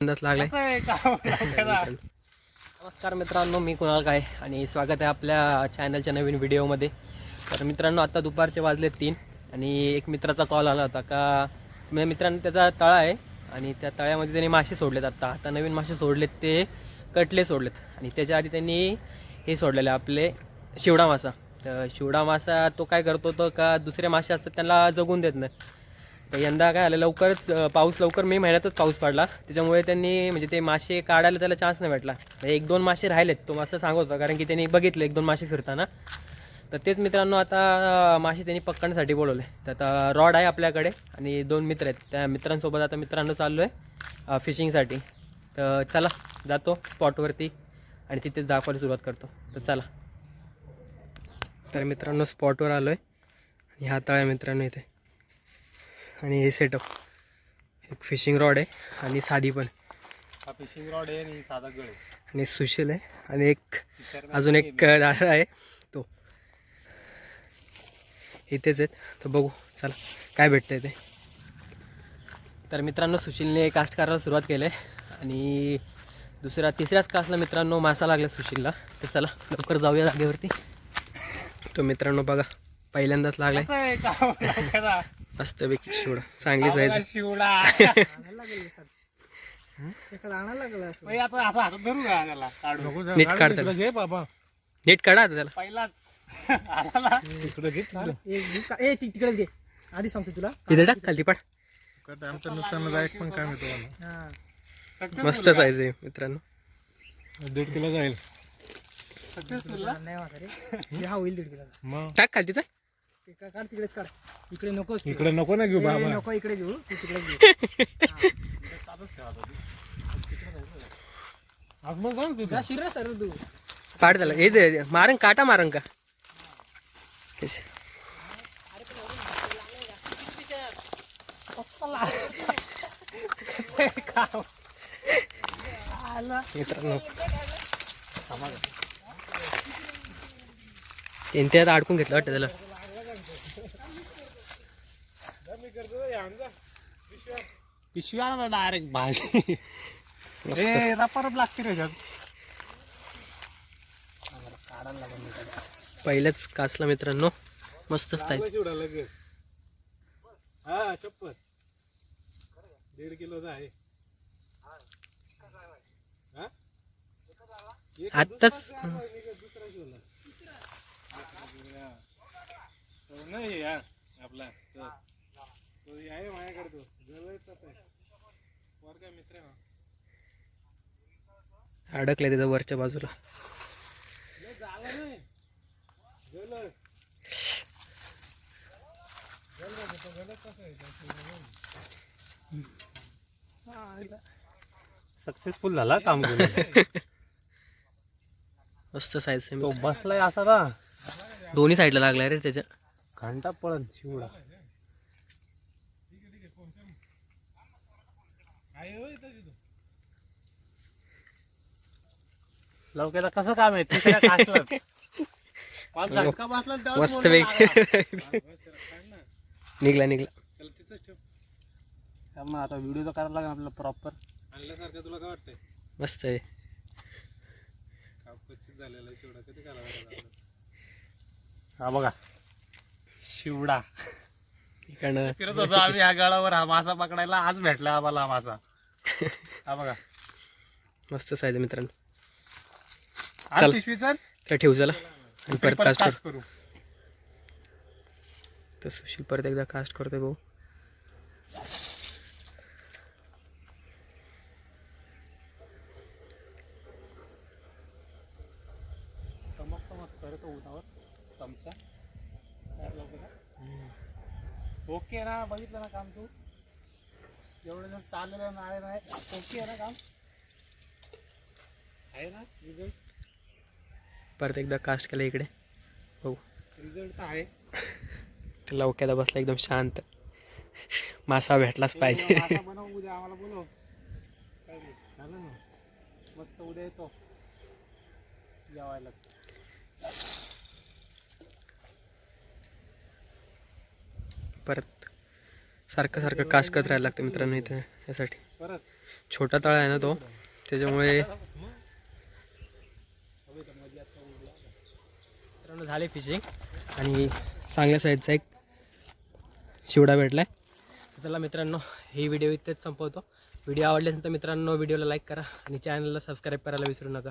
लागलाय. नमस्कार मित्रांनो, मी कुणाल काय आणि स्वागत आहे आपल्या चॅनलच्या नवीन व्हिडिओमध्ये. तर मित्रांनो, आता दुपारचे वाजले 3 आणि एक मित्राचा कॉल आला होता का मित्रांनो त्याचा तळा आहे आणि त्या तळ्यामध्ये त्यांनी मासे सोडलेत. आता नवीन मासे सोडलेत, ते कटले सोडलेत आणि त्याच्या आधी त्यांनी हे सोडलेले आपले शिवडा मासा. तर शिवडा मासा तो काय करतो तो का दुसरे मासे असतात त्यांना जगून देत नाही. तर यंदा काय आलं, लवकरच पाऊस लवकर मे महिन्यातच पाऊस पडला, त्याच्यामुळे त्यांनी म्हणजे ते मासे काढायला त्याला चान्स नाही भेटला. एक दोन मासे राहिलेत तो असं सांगत होता, कारण की त्यांनी बघितलं एक दोन मासे फिरताना. तर तेच मित्रांनो, आता मासे त्यांनी पकडण्यासाठी बोलवले. तर आता रॉड आहे आपल्याकडे आणि 2 मित्र आहेत. त्या मित्रांसोबत आता मित्रांनो चाललो आहे फिशिंगसाठी. तर चला जातो स्पॉटवरती आणि तिथेच दाखवायला सुरुवात करतो. तर चला. तर मित्रांनो स्पॉटवर आलो आहे आणि हा तळ आहे मित्रांनो इथे. आणि हे सेटअप एक फिशिंग रॉड आहे आणि साधी पण. हा फिशिंग रॉड आहे आणि साधा गळ आहे आणि सुशील आहे आणि एक अजून एक दादा आहे तो इथेच आहेत. तर बघू चला काय भेटतंय ते. तर मित्रांनो सुशीलने कास्ट करायला सुरुवात केली आहे आणि तिसऱ्याच कास्टला मित्रांनो मासा लागला सुशीलला. तर चला लवकर जाऊया जागेवरती. तो मित्रांनो बघा पहिल्यांदाच लागलाय. मस्तपैकी शिवडा, चांगली साईज. नीट काढता, नीट काढा त्याला. तिकडेच घे, आधी सांगतो तुला. इथे टाक खाली पाड. आमचं नुकसानदायक पण काम येतो. मस्त साईज आहे मित्रांनो, 1.5 किलो जाईल. हा होईल 1.5 किलो. टाक खाली तिचा. काढ तिकडेच काढ, इकडे नको. इकडे नको ना घेऊ बाबा, नको इकडे घेऊ, तू तिकडे घेऊ. शिर सर तू पाड त्याला. हे जे मारंग काटा मारंग का मित्रांनो. त्यात अडकून घेतलं वाटतं त्याला. पिशवी आणा डायरेक्ट भाजी. रपर लागते त्याच्यात. पहिल्याच कासला मित्रांनो, मस्त साईज. हा शपथ 1.5 किलोचा आहे. आत्ताच नाही आपला तो आहे माझ्याकडे. तो वर काय मित्र अडकले त्याच्या वरच्या बाजूला. सक्सेसफुल झाला काम. मस्त साईज आहे. तो बसलाय असा ना, दोन्ही साईडला लागलाय रे त्याच्या. घंटा पळत शिवडा. लवकर कसं काम आहे. मस्त निघला आता व्हिडिओ तर करायला लागेल आपल्याला प्रॉपर आणल्यासारखं. तुला काय वाटतंय? मस्त आहे. झालेला शिवडा कधी करावा. हा बघा शिवडा. फिरत होतो आम्ही ह्या गळावर हा मासा पकडायला. आज भेटला आम्हाला मासा. हा बघा मस्त साईज आहे मित्रांनो. चल पिशवी चल तर ठेवू चला आणि परत कास्ट करू. तर सुशील परत एकदा कास्ट करतोय भाऊ. चमचा ओके ना. बघितलं ना काम तू. एवढं जर चाललेलं नाही ओके आहे ना काम. आहे ना रिझल्ट. परत एकदा कास्ट केलं इकडे हो. रिझल्ट तर आहे. लवक्याला बसला एकदम शांत. मासा भेटलाच पाहिजे. बनव उद्या आम्हाला बोलव. काय झालं ना मस्त. उद्या येतो जेवायला. परत सारखं कास्ट करत राहायला लागतं मित्रांनो इथे यासाठी. छोटा तळा आहे ना तो, त्याच्यामुळे मित्रांनो झाले फिशिंग आणि चांगल्या साईजचा एक शिवडा भेटलाय. चला मित्रांनो, ही व्हिडिओ इथेच संपवतो. व्हिडिओ आवडले असेल तर मित्रांनो व्हिडिओला लाईक करा आणि चॅनलला सबस्क्राईब करायला विसरू नका.